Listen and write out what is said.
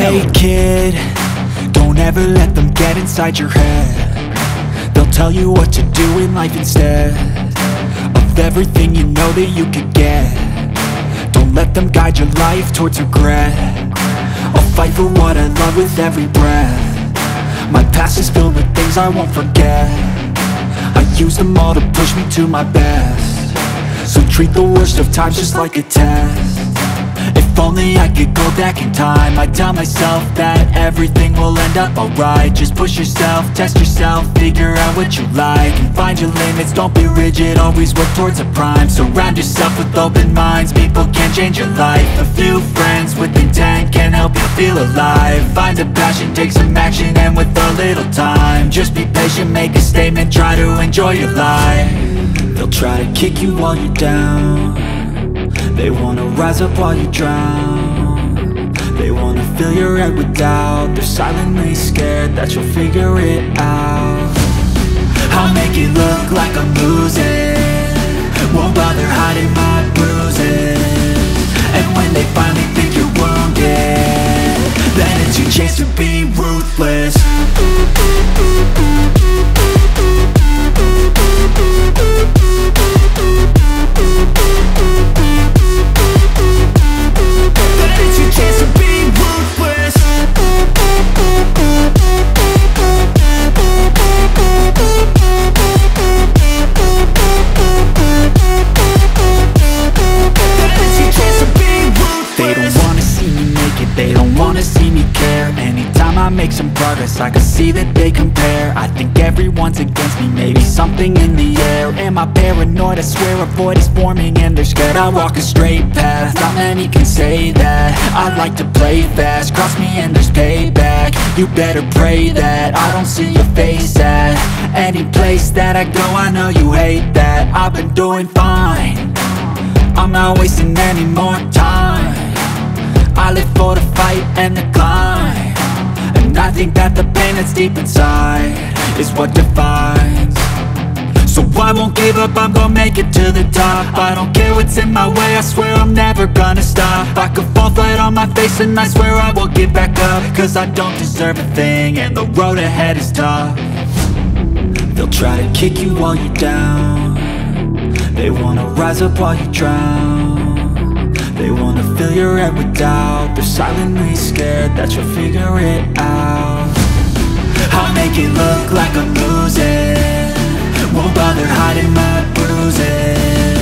Hey kid, don't ever let them get inside your head. They'll tell you what to do in life instead of everything you know that you could get. Don't let them guide your life towards regret. I'll fight for what I love with every breath. My past is filled with things I won't forget. I use them all to push me to my best. So treat the worst of times just like a test. If only I could go back in time, I'd tell myself that everything will end up alright. Just push yourself, test yourself, figure out what you like, and find your limits, don't be rigid, always work towards a prime. Surround yourself with open minds, people can change your life. A few friends with intent can help you feel alive. Find a passion, take some action, and with a little time, just be patient, make a statement, try to enjoy your life. They'll try to kick you while you're down. They wanna rise up while you drown. They wanna fill your head with doubt. They're silently scared that you'll figure it out. I'll make it look like I'm losing, won't bother hiding my bruises. And when they finally think you're wounded, then it's your chance to be ruthless. I make some progress, I can see that they compare. I think everyone's against me, maybe something in the air. Am I paranoid? I swear a void is forming and they're scared. I walk a straight path, not many can say that. I like to play fast, cross me and there's payback. You better pray that I don't see your face at any place that I go. I know you hate that. I've been doing fine, I'm not wasting any more time. I live for the fight and the climb, and I think that the pain that's deep inside is what defines. So I won't give up, I'm gonna make it to the top. I don't care what's in my way, I swear I'm never gonna stop. I could fall flat on my face and I swear I will get back up, cause I don't deserve a thing and the road ahead is tough. They'll try to kick you while you're down. They wanna rise up while you drown. They wanna fill your head with doubt. They're silently scared that you'll figure it out. I'll make it look like I'm losing, won't bother hiding my bruises.